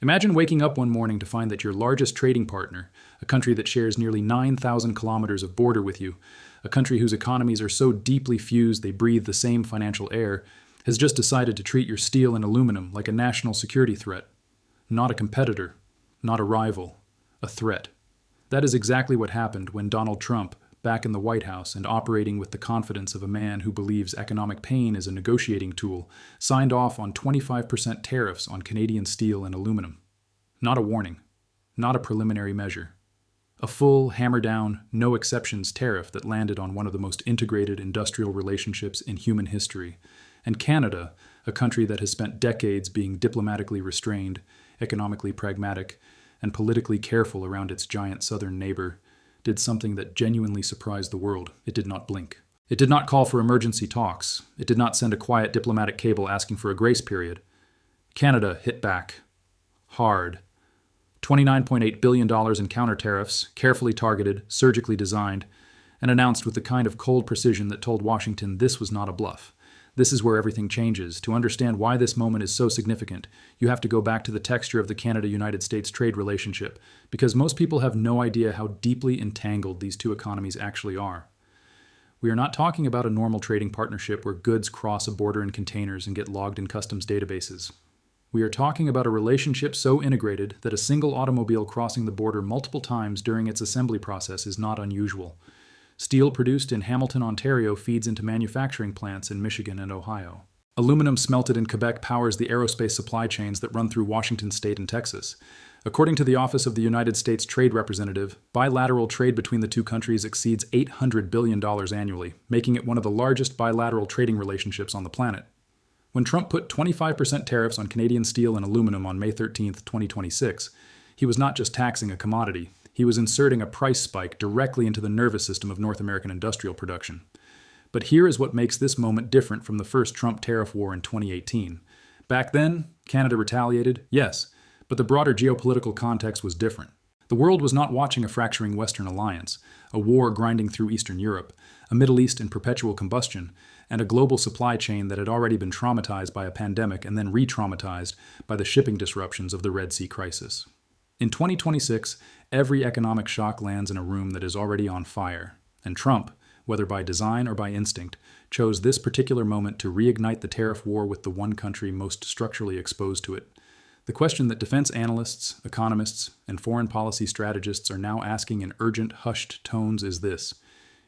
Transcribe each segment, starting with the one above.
Imagine waking up one morning to find that your largest trading partner, a country that shares nearly 9,000 kilometers of border with you, a country whose economies are so deeply fused they breathe the same financial air, has just decided to treat your steel and aluminum like a national security threat. Not a competitor, not a rival, a threat. That is exactly what happened when Donald Trump, back in the White House and operating with the confidence of a man who believes economic pain is a negotiating tool, signed off on 25% tariffs on Canadian steel and aluminum. Not a warning, not a preliminary measure. A full, hammer-down, no-exceptions tariff that landed on one of the most integrated industrial relationships in human history. And Canada, a country that has spent decades being diplomatically restrained, economically pragmatic, and politically careful around its giant southern neighbor, did something that genuinely surprised the world. It did not blink. It did not call for emergency talks. It did not send a quiet diplomatic cable asking for a grace period. Canada hit back. Hard. $29.8 billion in counter tariffs, carefully targeted, surgically designed, and announced with the kind of cold precision that told Washington this was not a bluff. This is where everything changes. To understand why this moment is so significant, you have to go back to the texture of the Canada-United States trade relationship, because most people have no idea how deeply entangled these two economies actually are. We are not talking about a normal trading partnership where goods cross a border in containers and get logged in customs databases. We are talking about a relationship so integrated that a single automobile crossing the border multiple times during its assembly process is not unusual. Steel produced in Hamilton, Ontario feeds into manufacturing plants in Michigan and Ohio. Aluminum smelted in Quebec powers the aerospace supply chains that run through Washington State and Texas. According to the Office of the United States Trade Representative, bilateral trade between the two countries exceeds $800 billion annually, making it one of the largest bilateral trading relationships on the planet. When Trump put 25% tariffs on Canadian steel and aluminum on May 13, 2026, he was not just taxing a commodity. He was inserting a price spike directly into the nervous system of North American industrial production. But here is what makes this moment different from the first Trump tariff war in 2018. Back then, Canada retaliated, yes, but the broader geopolitical context was different. The world was not watching a fracturing Western alliance, a war grinding through Eastern Europe, a Middle East in perpetual combustion, and a global supply chain that had already been traumatized by a pandemic and then re-traumatized by the shipping disruptions of the Red Sea crisis. In 2026, every economic shock lands in a room that is already on fire, and Trump, whether by design or by instinct, chose this particular moment to reignite the tariff war with the one country most structurally exposed to it. The question that defense analysts, economists, and foreign policy strategists are now asking in urgent, hushed tones is this: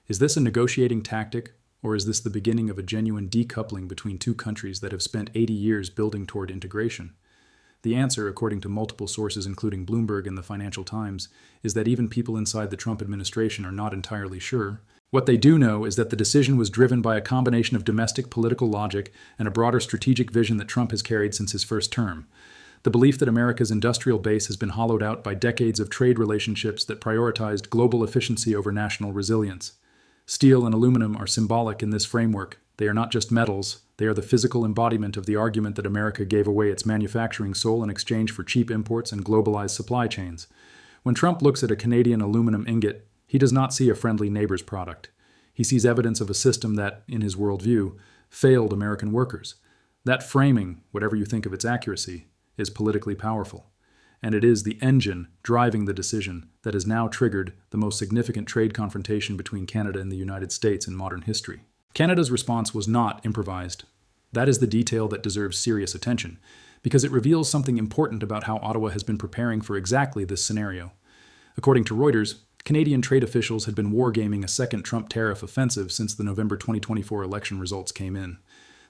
is this a negotiating tactic, or is this the beginning of a genuine decoupling between two countries that have spent 80 years building toward integration? The answer, according to multiple sources including Bloomberg and the Financial Times, is that even people inside the Trump administration are not entirely sure. What they do know is that the decision was driven by a combination of domestic political logic and a broader strategic vision that Trump has carried since his first term. The belief that America's industrial base has been hollowed out by decades of trade relationships that prioritized global efficiency over national resilience. Steel and aluminum are symbolic in this framework. They are not just metals, they are the physical embodiment of the argument that America gave away its manufacturing soul in exchange for cheap imports and globalized supply chains. When Trump looks at a Canadian aluminum ingot, he does not see a friendly neighbor's product. He sees evidence of a system that, in his worldview, failed American workers. That framing, whatever you think of its accuracy, is politically powerful. And it is the engine driving the decision that has now triggered the most significant trade confrontation between Canada and the United States in modern history. Canada's response was not improvised. That is the detail that deserves serious attention, because it reveals something important about how Ottawa has been preparing for exactly this scenario. According to Reuters, Canadian trade officials had been wargaming a second Trump tariff offensive since the November 2024 election results came in.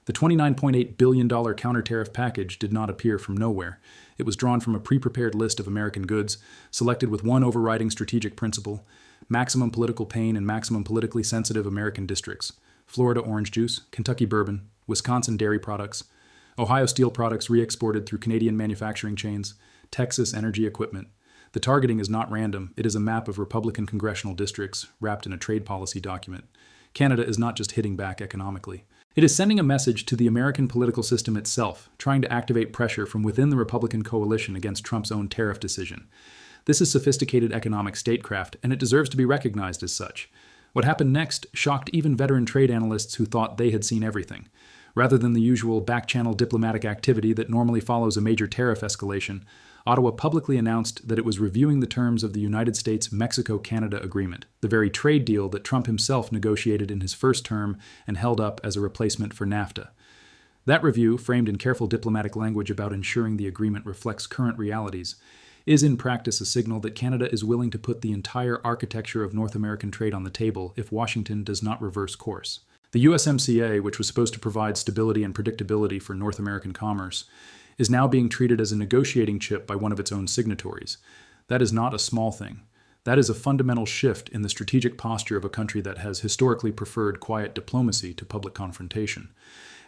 The $29.8 billion counter-tariff package did not appear from nowhere. It was drawn from a pre-prepared list of American goods, selected with one overriding strategic principle: maximum political pain in maximum politically sensitive American districts. Florida orange juice, Kentucky bourbon, Wisconsin dairy products, Ohio steel products re-exported through Canadian manufacturing chains, Texas energy equipment. The targeting is not random. It is a map of Republican congressional districts wrapped in a trade policy document. Canada is not just hitting back economically. It is sending a message to the American political system itself, trying to activate pressure from within the Republican coalition against Trump's own tariff decision. This is sophisticated economic statecraft, and it deserves to be recognized as such. What happened next shocked even veteran trade analysts who thought they had seen everything. Rather than the usual back-channel diplomatic activity that normally follows a major tariff escalation, Ottawa publicly announced that it was reviewing the terms of the United States-Mexico-Canada Agreement, the very trade deal that Trump himself negotiated in his first term and held up as a replacement for NAFTA. That review, framed in careful diplomatic language about ensuring the agreement reflects current realities, is in practice a signal that Canada is willing to put the entire architecture of North American trade on the table if Washington does not reverse course. The USMCA, which was supposed to provide stability and predictability for North American commerce, is now being treated as a negotiating chip by one of its own signatories. That is not a small thing. That is a fundamental shift in the strategic posture of a country that has historically preferred quiet diplomacy to public confrontation.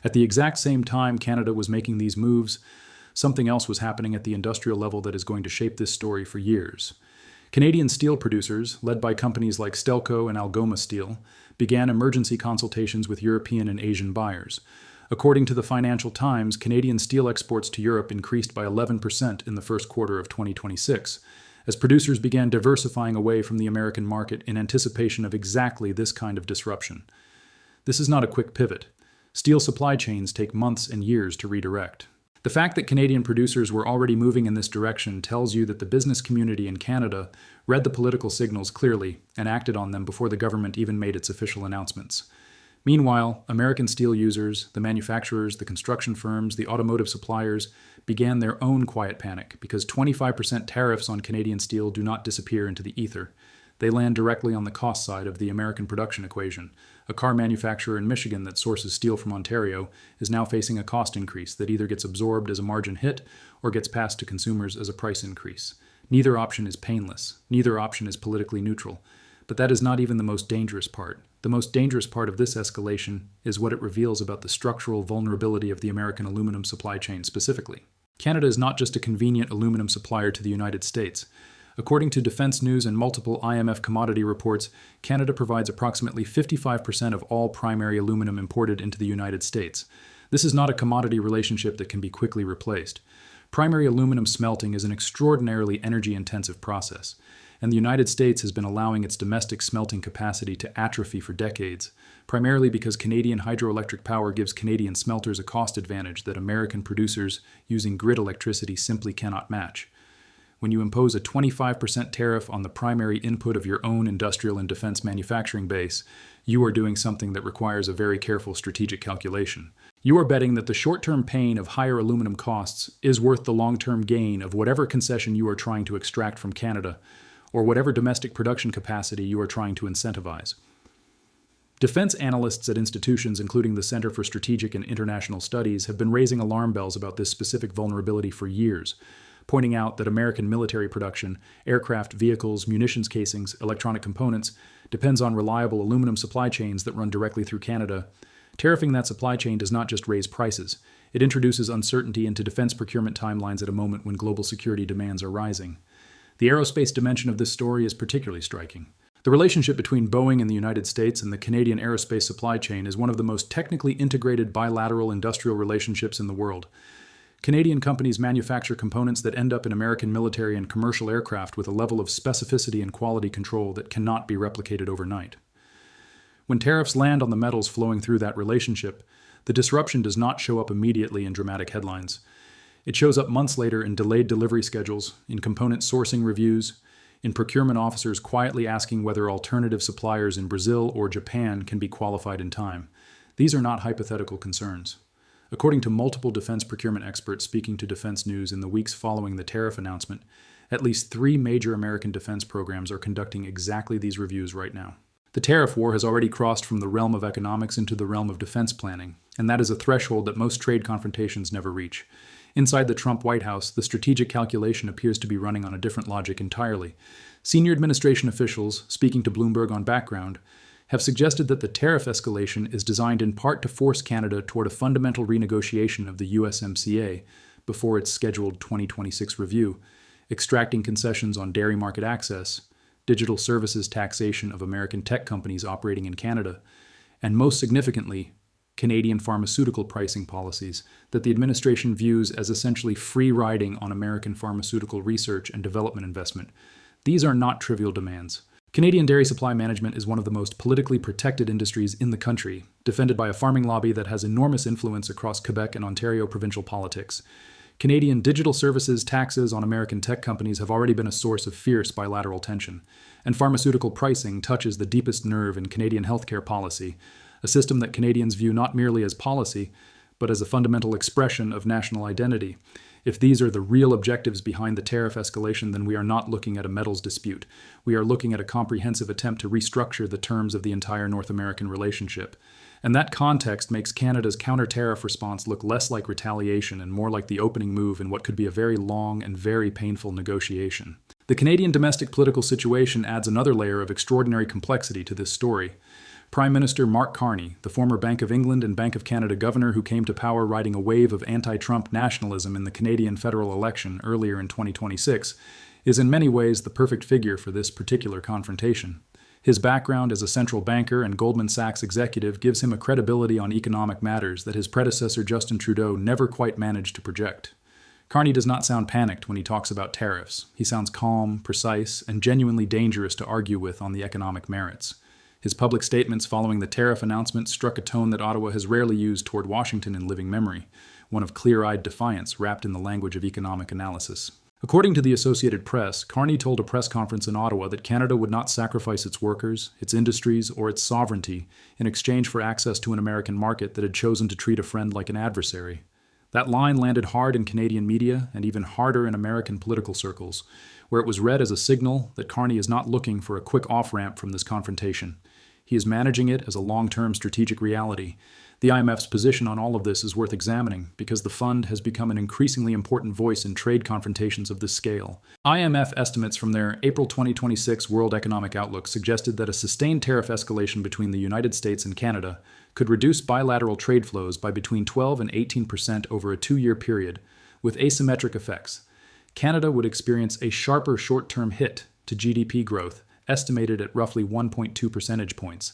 At the exact same time Canada was making these moves, something else was happening at the industrial level that is going to shape this story for years. Canadian steel producers, led by companies like Stelco and Algoma Steel, began emergency consultations with European and Asian buyers. According to the Financial Times, Canadian steel exports to Europe increased by 11% in the first quarter of 2026, as producers began diversifying away from the American market in anticipation of exactly this kind of disruption. This is not a quick pivot. Steel supply chains take months and years to redirect. The fact that Canadian producers were already moving in this direction tells you that the business community in Canada read the political signals clearly and acted on them before the government even made its official announcements. Meanwhile, American steel users, the manufacturers, the construction firms, the automotive suppliers began their own quiet panic because 25% tariffs on Canadian steel do not disappear into the ether. They land directly on the cost side of the American production equation. A car manufacturer in Michigan that sources steel from Ontario is now facing a cost increase that either gets absorbed as a margin hit or gets passed to consumers as a price increase. Neither option is painless. Neither option is politically neutral. But that is not even the most dangerous part. The most dangerous part of this escalation is what it reveals about the structural vulnerability of the American aluminum supply chain specifically. Canada is not just a convenient aluminum supplier to the United States. According to Defense News and multiple IMF commodity reports, Canada provides approximately 55% of all primary aluminum imported into the United States. This is not a commodity relationship that can be quickly replaced. Primary aluminum smelting is an extraordinarily energy-intensive process, and the United States has been allowing its domestic smelting capacity to atrophy for decades, primarily because Canadian hydroelectric power gives Canadian smelters a cost advantage that American producers using grid electricity simply cannot match. When you impose a 25% tariff on the primary input of your own industrial and defense manufacturing base, you are doing something that requires a very careful strategic calculation. You are betting that the short-term pain of higher aluminum costs is worth the long-term gain of whatever concession you are trying to extract from Canada, or whatever domestic production capacity you are trying to incentivize. Defense analysts at institutions including the Center for Strategic and International Studies have been raising alarm bells about this specific vulnerability for years, pointing out that American military production, aircraft, vehicles, munitions casings, electronic components, depends on reliable aluminum supply chains that run directly through Canada. Tariffing that supply chain does not just raise prices, it introduces uncertainty into defense procurement timelines at a moment when global security demands are rising. The aerospace dimension of this story is particularly striking. The relationship between Boeing in the United States and the Canadian aerospace supply chain is one of the most technically integrated bilateral industrial relationships in the world. Canadian companies manufacture components that end up in American military and commercial aircraft with a level of specificity and quality control that cannot be replicated overnight. When tariffs land on the metals flowing through that relationship, the disruption does not show up immediately in dramatic headlines. It shows up months later in delayed delivery schedules, in component sourcing reviews, in procurement officers quietly asking whether alternative suppliers in Brazil or Japan can be qualified in time. These are not hypothetical concerns. According to multiple defense procurement experts speaking to Defense News in the weeks following the tariff announcement, at least 3 major American defense programs are conducting exactly these reviews right now. The tariff war has already crossed from the realm of economics into the realm of defense planning, and that is a threshold that most trade confrontations never reach. Inside the Trump White House, the strategic calculation appears to be running on a different logic entirely. Senior administration officials, speaking to Bloomberg on background, have suggested that the tariff escalation is designed in part to force Canada toward a fundamental renegotiation of the USMCA before its scheduled 2026 review, extracting concessions on dairy market access, digital services taxation of American tech companies operating in Canada, and most significantly, Canadian pharmaceutical pricing policies that the administration views as essentially free riding on American pharmaceutical research and development investment. These are not trivial demands. Canadian dairy supply management is one of the most politically protected industries in the country, defended by a farming lobby that has enormous influence across Quebec and Ontario provincial politics. Canadian digital services taxes on American tech companies have already been a source of fierce bilateral tension, and pharmaceutical pricing touches the deepest nerve in Canadian healthcare policy, a system that Canadians view not merely as policy, but as a fundamental expression of national identity. If these are the real objectives behind the tariff escalation, then we are not looking at a metals dispute. We are looking at a comprehensive attempt to restructure the terms of the entire North American relationship. And that context makes Canada's counter-tariff response look less like retaliation and more like the opening move in what could be a very long and very painful negotiation. The Canadian domestic political situation adds another layer of extraordinary complexity to this story. Prime Minister Mark Carney, the former Bank of England and Bank of Canada governor who came to power riding a wave of anti-Trump nationalism in the Canadian federal election earlier in 2026, is in many ways the perfect figure for this particular confrontation. His background as a central banker and Goldman Sachs executive gives him a credibility on economic matters that his predecessor Justin Trudeau never quite managed to project. Carney does not sound panicked when he talks about tariffs. He sounds calm, precise, and genuinely dangerous to argue with on the economic merits. His public statements following the tariff announcement struck a tone that Ottawa has rarely used toward Washington in living memory, one of clear-eyed defiance wrapped in the language of economic analysis. According to the Associated Press, Carney told a press conference in Ottawa that Canada would not sacrifice its workers, its industries, or its sovereignty in exchange for access to an American market that had chosen to treat a friend like an adversary. That line landed hard in Canadian media and even harder in American political circles, where it was read as a signal that Carney is not looking for a quick off-ramp from this confrontation. He is managing it as a long-term strategic reality. The IMF's position on all of this is worth examining because the fund has become an increasingly important voice in trade confrontations of this scale. IMF estimates from their April 2026 World Economic Outlook suggested that a sustained tariff escalation between the United States and Canada could reduce bilateral trade flows by between 12 and 18% over a 2-year period, with asymmetric effects. Canada would experience a sharper short-term hit to GDP growth, estimated at roughly 1.2 percentage points.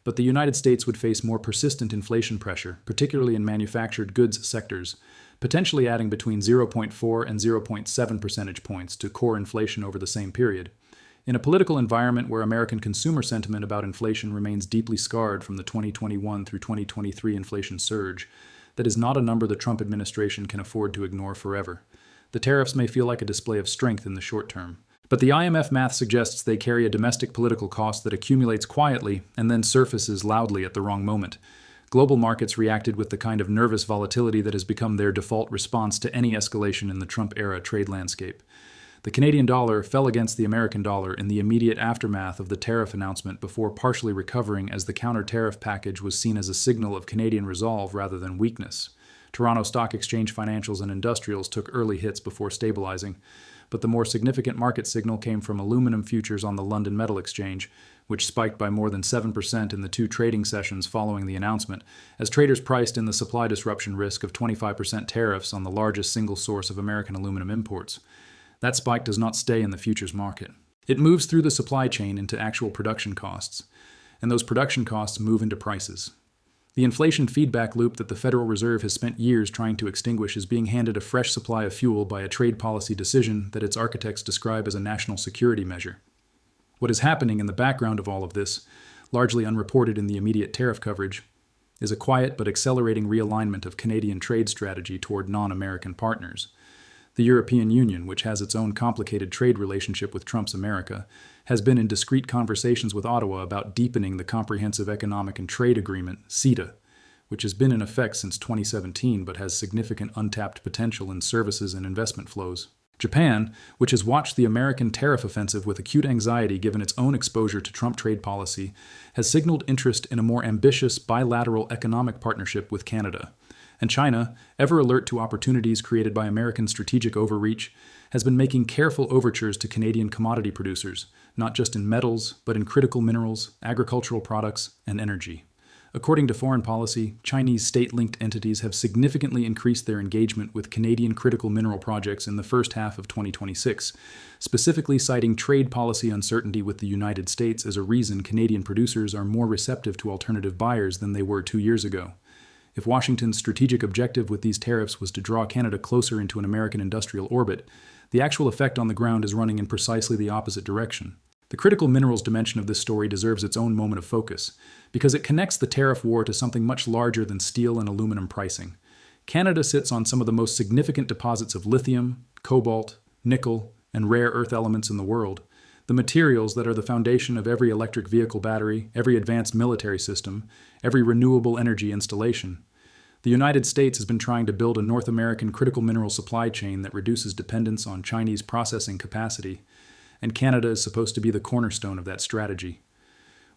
But the United States would face more persistent inflation pressure, particularly in manufactured goods sectors, potentially adding between 0.4 and 0.7 percentage points to core inflation over the same period. In a political environment where American consumer sentiment about inflation remains deeply scarred from the 2021 through 2023 inflation surge, that is not a number the Trump administration can afford to ignore forever. The tariffs may feel like a display of strength in the short term. But the IMF math suggests they carry a domestic political cost that accumulates quietly and then surfaces loudly at the wrong moment. Global markets reacted with the kind of nervous volatility that has become their default response to any escalation in the Trump-era trade landscape. The Canadian dollar fell against the American dollar in the immediate aftermath of the tariff announcement before partially recovering as the counter-tariff package was seen as a signal of Canadian resolve rather than weakness. Toronto Stock Exchange financials and industrials took early hits before stabilizing, but the more significant market signal came from aluminum futures on the London Metal Exchange, which spiked by more than 7% in the 2 trading sessions following the announcement, as traders priced in the supply disruption risk of 25% tariffs on the largest single source of American aluminum imports. That spike does not stay in the futures market. It moves through the supply chain into actual production costs, and those production costs move into prices. The inflation feedback loop that the Federal Reserve has spent years trying to extinguish is being handed a fresh supply of fuel by a trade policy decision that its architects describe as a national security measure. What is happening in the background of all of this, largely unreported in the immediate tariff coverage, is a quiet but accelerating realignment of Canadian trade strategy toward non-American partners. The European Union, which has its own complicated trade relationship with Trump's America, has been in discreet conversations with Ottawa about deepening the Comprehensive Economic and Trade Agreement, CETA, which has been in effect since 2017 but has significant untapped potential in services and investment flows. Japan, which has watched the American tariff offensive with acute anxiety given its own exposure to Trump trade policy, has signaled interest in a more ambitious bilateral economic partnership with Canada. And China, ever alert to opportunities created by American strategic overreach, has been making careful overtures to Canadian commodity producers, not just in metals, but in critical minerals, agricultural products, and energy. According to Foreign Policy, Chinese state-linked entities have significantly increased their engagement with Canadian critical mineral projects in the first half of 2026, specifically citing trade policy uncertainty with the United States as a reason Canadian producers are more receptive to alternative buyers than they were 2 years ago. If Washington's strategic objective with these tariffs was to draw Canada closer into an American industrial orbit, the actual effect on the ground is running in precisely the opposite direction. The critical minerals dimension of this story deserves its own moment of focus, because it connects the tariff war to something much larger than steel and aluminum pricing. Canada sits on some of the most significant deposits of lithium, cobalt, nickel, and rare earth elements in the world, the materials that are the foundation of every electric vehicle battery, every advanced military system, every renewable energy installation. The United States has been trying to build a North American critical mineral supply chain that reduces dependence on Chinese processing capacity, and Canada is supposed to be the cornerstone of that strategy.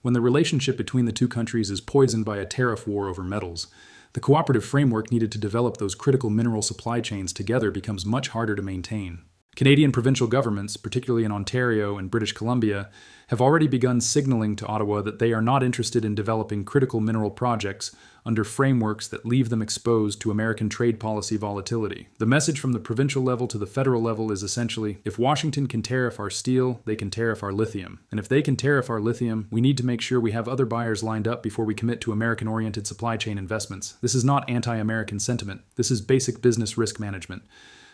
When the relationship between the two countries is poisoned by a tariff war over metals, the cooperative framework needed to develop those critical mineral supply chains together becomes much harder to maintain. Canadian provincial governments, particularly in Ontario and British Columbia, have already begun signaling to Ottawa that they are not interested in developing critical mineral projects under frameworks that leave them exposed to American trade policy volatility. The message from the provincial level to the federal level is essentially, if Washington can tariff our steel, they can tariff our lithium. And if they can tariff our lithium, we need to make sure we have other buyers lined up before we commit to American-oriented supply chain investments. This is not anti-American sentiment. This is basic business risk management.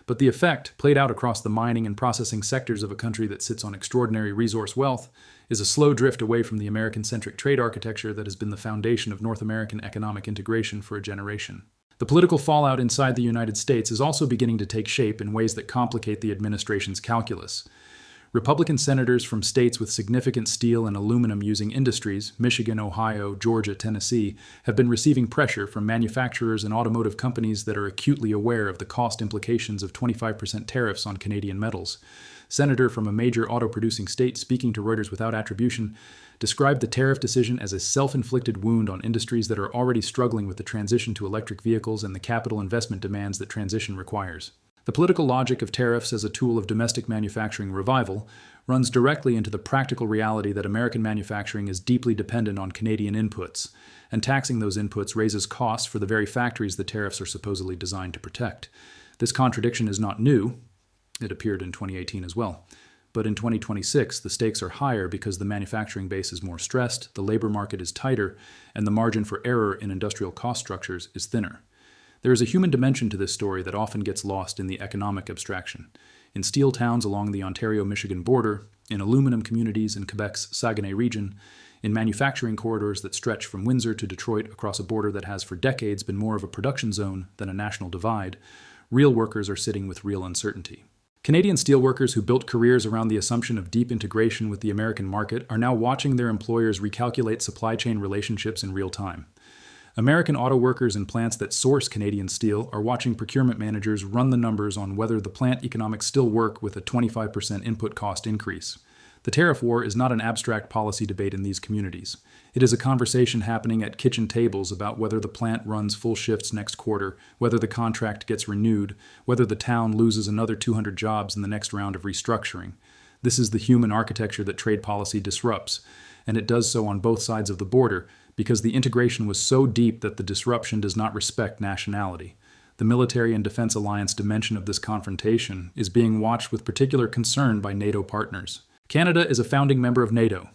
But the effect, played out across the mining and processing sectors of a country that sits on extraordinary resource wealth, is a slow drift away from the American-centric trade architecture that has been the foundation of North American economic integration for a generation. The political fallout inside the United States is also beginning to take shape in ways that complicate the administration's calculus. Republican senators from states with significant steel and aluminum-using industries, Michigan, Ohio, Georgia, Tennessee, have been receiving pressure from manufacturers and automotive companies that are acutely aware of the cost implications of 25% tariffs on Canadian metals. Senator from a major auto-producing state speaking to Reuters without attribution described the tariff decision as a self-inflicted wound on industries that are already struggling with the transition to electric vehicles and the capital investment demands that transition requires. The political logic of tariffs as a tool of domestic manufacturing revival runs directly into the practical reality that American manufacturing is deeply dependent on Canadian inputs, and taxing those inputs raises costs for the very factories the tariffs are supposedly designed to protect. This contradiction is not new. It appeared in 2018 as well. But in 2026, the stakes are higher because the manufacturing base is more stressed, the labor market is tighter, and the margin for error in industrial cost structures is thinner. There is a human dimension to this story that often gets lost in the economic abstraction. In steel towns along the Ontario-Michigan border, in aluminum communities in Quebec's Saguenay region, in manufacturing corridors that stretch from Windsor to Detroit across a border that has for decades been more of a production zone than a national divide, real workers are sitting with real uncertainty. Canadian steelworkers who built careers around the assumption of deep integration with the American market are now watching their employers recalculate supply chain relationships in real time. American auto workers in plants that source Canadian steel are watching procurement managers run the numbers on whether the plant economics still work with a 25% input cost increase. The tariff war is not an abstract policy debate in these communities. It is a conversation happening at kitchen tables about whether the plant runs full shifts next quarter, whether the contract gets renewed, whether the town loses another 200 jobs in the next round of restructuring. This is the human architecture that trade policy disrupts, and it does so on both sides of the border, because the integration was so deep that the disruption does not respect nationality. The military and defense alliance dimension of this confrontation is being watched with particular concern by NATO partners. Canada is a founding member of NATO,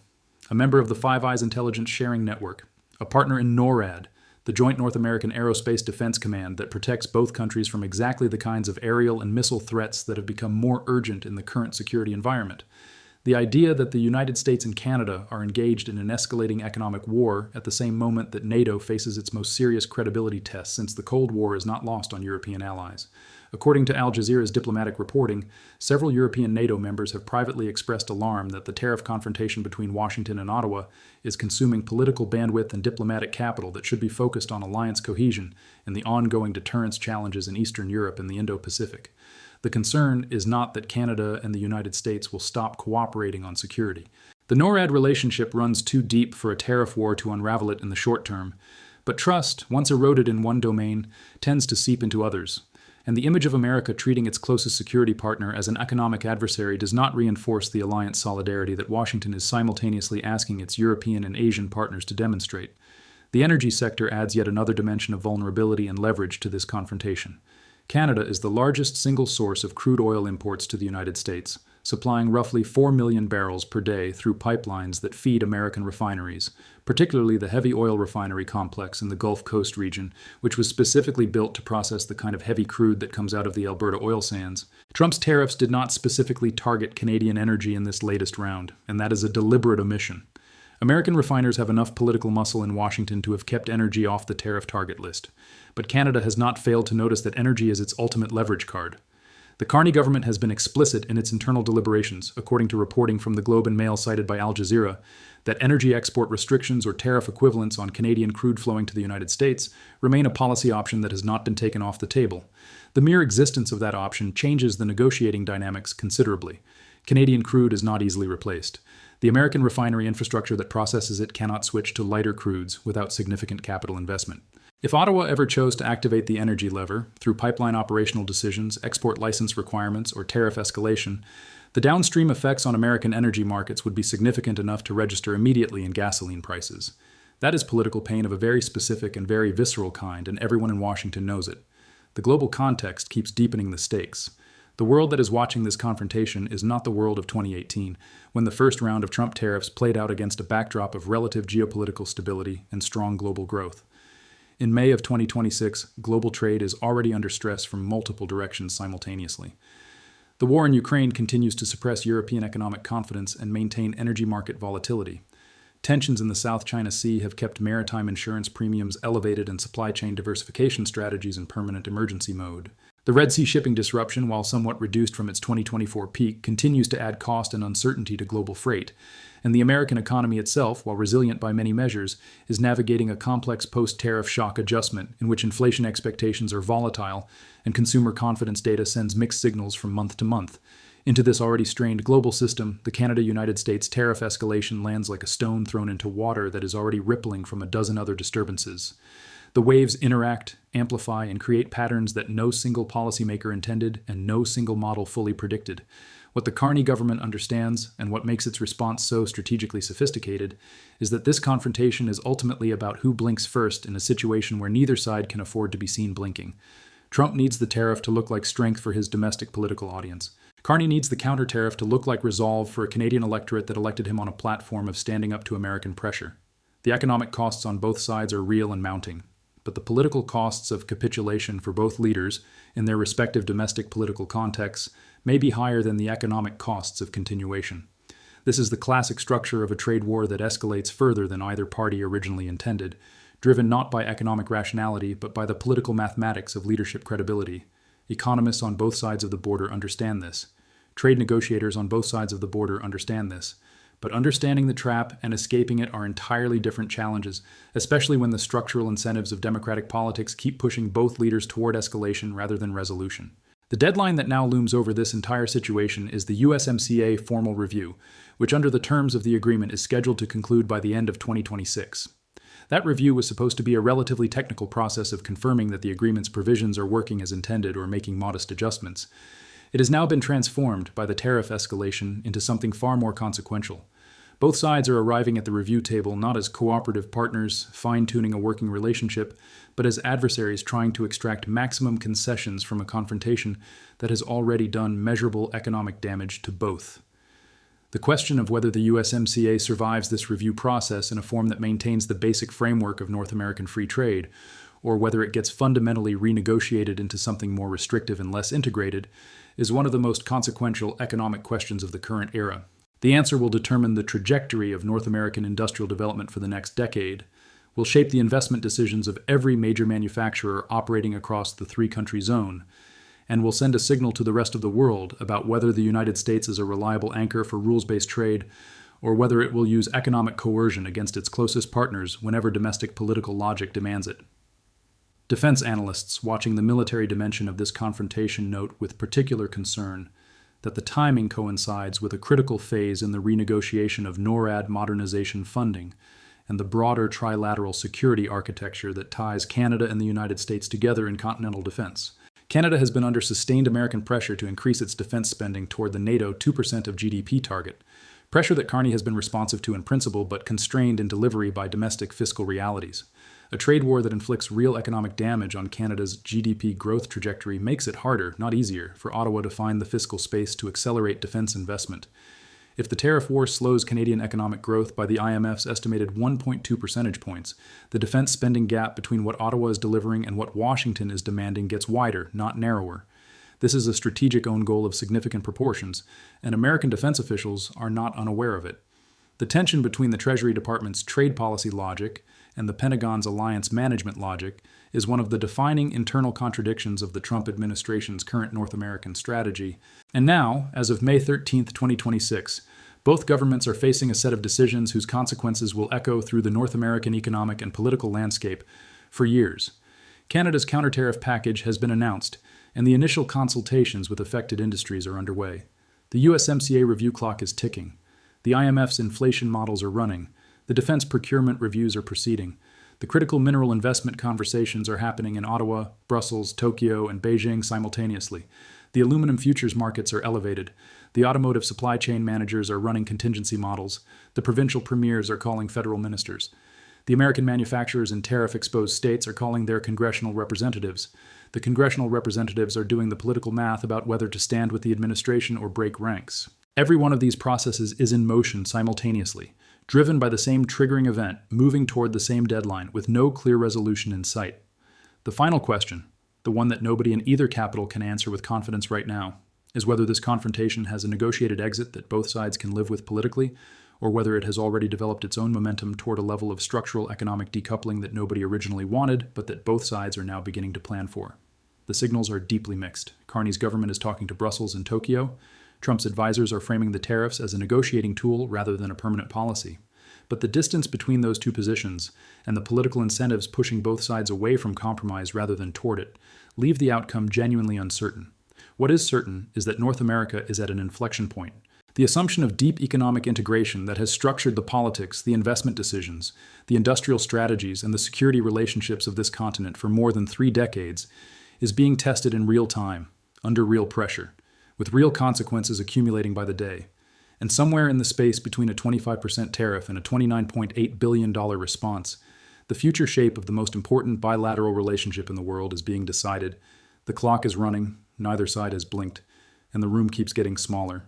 a member of the Five Eyes Intelligence Sharing Network, a partner in NORAD, the Joint North American Aerospace Defense Command that protects both countries from exactly the kinds of aerial and missile threats that have become more urgent in the current security environment. The idea that the United States and Canada are engaged in an escalating economic war at the same moment that NATO faces its most serious credibility test since the Cold War is not lost on European allies. According to Al Jazeera's diplomatic reporting, several European NATO members have privately expressed alarm that the tariff confrontation between Washington and Ottawa is consuming political bandwidth and diplomatic capital that should be focused on alliance cohesion and the ongoing deterrence challenges in Eastern Europe and the Indo-Pacific. The concern is not that Canada and the United States will stop cooperating on security. The NORAD relationship runs too deep for a tariff war to unravel it in the short term, but trust, once eroded in one domain, tends to seep into others. And the image of America treating its closest security partner as an economic adversary does not reinforce the alliance solidarity that Washington is simultaneously asking its European and Asian partners to demonstrate. The energy sector adds yet another dimension of vulnerability and leverage to this confrontation. Canada is the largest single source of crude oil imports to the United States, supplying roughly 4 million barrels per day through pipelines that feed American refineries, particularly the heavy oil refinery complex in the Gulf Coast region, which was specifically built to process the kind of heavy crude that comes out of the Alberta oil sands. Trump's tariffs did not specifically target Canadian energy in this latest round, and that is a deliberate omission. American refiners have enough political muscle in Washington to have kept energy off the tariff target list, but Canada has not failed to notice that energy is its ultimate leverage card. The Carney government has been explicit in its internal deliberations, according to reporting from the Globe and Mail cited by Al Jazeera, that energy export restrictions or tariff equivalents on Canadian crude flowing to the United States remain a policy option that has not been taken off the table. The mere existence of that option changes the negotiating dynamics considerably. Canadian crude is not easily replaced. The American refinery infrastructure that processes it cannot switch to lighter crudes without significant capital investment. If Ottawa ever chose to activate the energy lever through pipeline operational decisions, export license requirements, or tariff escalation, the downstream effects on American energy markets would be significant enough to register immediately in gasoline prices. That is political pain of a very specific and very visceral kind, and everyone in Washington knows it. The global context keeps deepening the stakes. The world that is watching this confrontation is not the world of 2018, when the first round of Trump tariffs played out against a backdrop of relative geopolitical stability and strong global growth. In May of 2026, global trade is already under stress from multiple directions simultaneously. The war in Ukraine continues to suppress European economic confidence and maintain energy market volatility. Tensions in the South China Sea have kept maritime insurance premiums elevated and supply chain diversification strategies in permanent emergency mode. The Red Sea shipping disruption, while somewhat reduced from its 2024 peak, continues to add cost and uncertainty to global freight, and the American economy itself, while resilient by many measures, is navigating a complex post-tariff shock adjustment in which inflation expectations are volatile and consumer confidence data sends mixed signals from month to month. Into this already strained global system, the Canada-United States tariff escalation lands like a stone thrown into water that is already rippling from a dozen other disturbances. The waves interact, amplify, and create patterns that no single policymaker intended and no single model fully predicted. What the Carney government understands, and what makes its response so strategically sophisticated, is that this confrontation is ultimately about who blinks first in a situation where neither side can afford to be seen blinking. Trump needs the tariff to look like strength for his domestic political audience. Carney needs the counter-tariff to look like resolve for a Canadian electorate that elected him on a platform of standing up to American pressure. The economic costs on both sides are real and mounting, but the political costs of capitulation for both leaders, in their respective domestic political contexts, may be higher than the economic costs of continuation. This is the classic structure of a trade war that escalates further than either party originally intended, driven not by economic rationality but by the political mathematics of leadership credibility. Economists on both sides of the border understand this. Trade negotiators on both sides of the border understand this. But understanding the trap and escaping it are entirely different challenges, especially when the structural incentives of democratic politics keep pushing both leaders toward escalation rather than resolution. The deadline that now looms over this entire situation is the USMCA formal review, which under the terms of the agreement is scheduled to conclude by the end of 2026. That review was supposed to be a relatively technical process of confirming that the agreement's provisions are working as intended or making modest adjustments. It has now been transformed by the tariff escalation into something far more consequential. Both sides are arriving at the review table not as cooperative partners, fine-tuning a working relationship, but as adversaries trying to extract maximum concessions from a confrontation that has already done measurable economic damage to both. The question of whether the USMCA survives this review process in a form that maintains the basic framework of North American free trade, or whether it gets fundamentally renegotiated into something more restrictive and less integrated, is one of the most consequential economic questions of the current era. The answer will determine the trajectory of North American industrial development for the next decade, will shape the investment decisions of every major manufacturer operating across the three-country zone, and will send a signal to the rest of the world about whether the United States is a reliable anchor for rules-based trade, or whether it will use economic coercion against its closest partners whenever domestic political logic demands it. Defense analysts watching the military dimension of this confrontation note with particular concern that the timing coincides with a critical phase in the renegotiation of NORAD modernization funding and the broader trilateral security architecture that ties Canada and the United States together in continental defense. Canada has been under sustained American pressure to increase its defense spending toward the NATO 2% of GDP target, pressure that Carney has been responsive to in principle but constrained in delivery by domestic fiscal realities. A trade war that inflicts real economic damage on Canada's GDP growth trajectory makes it harder, not easier, for Ottawa to find the fiscal space to accelerate defense investment. If the tariff war slows Canadian economic growth by the IMF's estimated 1.2 percentage points, the defense spending gap between what Ottawa is delivering and what Washington is demanding gets wider, not narrower. This is a strategic own goal of significant proportions, and American defense officials are not unaware of it. The tension between the Treasury Department's trade policy logic and the Pentagon's alliance management logic is one of the defining internal contradictions of the Trump administration's current North American strategy. And now, as of May 13, 2026, both governments are facing a set of decisions whose consequences will echo through the North American economic and political landscape for years. Canada's counter-tariff package has been announced, and the initial consultations with affected industries are underway. The USMCA review clock is ticking. The IMF's inflation models are running. The defense procurement reviews are proceeding. The critical mineral investment conversations are happening in Ottawa, Brussels, Tokyo, and Beijing simultaneously. The aluminum futures markets are elevated. The automotive supply chain managers are running contingency models. The provincial premiers are calling federal ministers. The American manufacturers in tariff-exposed states are calling their congressional representatives. The congressional representatives are doing the political math about whether to stand with the administration or break ranks. Every one of these processes is in motion simultaneously, driven by the same triggering event, moving toward the same deadline, with no clear resolution in sight. The final question, the one that nobody in either capital can answer with confidence right now, is whether this confrontation has a negotiated exit that both sides can live with politically, or whether it has already developed its own momentum toward a level of structural economic decoupling that nobody originally wanted, but that both sides are now beginning to plan for. The signals are deeply mixed. Carney's government is talking to Brussels and Tokyo. Trump's advisors are framing the tariffs as a negotiating tool rather than a permanent policy. But the distance between those two positions, and the political incentives pushing both sides away from compromise rather than toward it, leave the outcome genuinely uncertain. What is certain is that North America is at an inflection point. The assumption of deep economic integration that has structured the politics, the investment decisions, the industrial strategies, and the security relationships of this continent for more than 3 decades is being tested in real time, under real pressure, with real consequences accumulating by the day. And somewhere in the space between a 25% tariff and a $29.8 billion response, the future shape of the most important bilateral relationship in the world is being decided. The clock is running, neither side has blinked, and the room keeps getting smaller.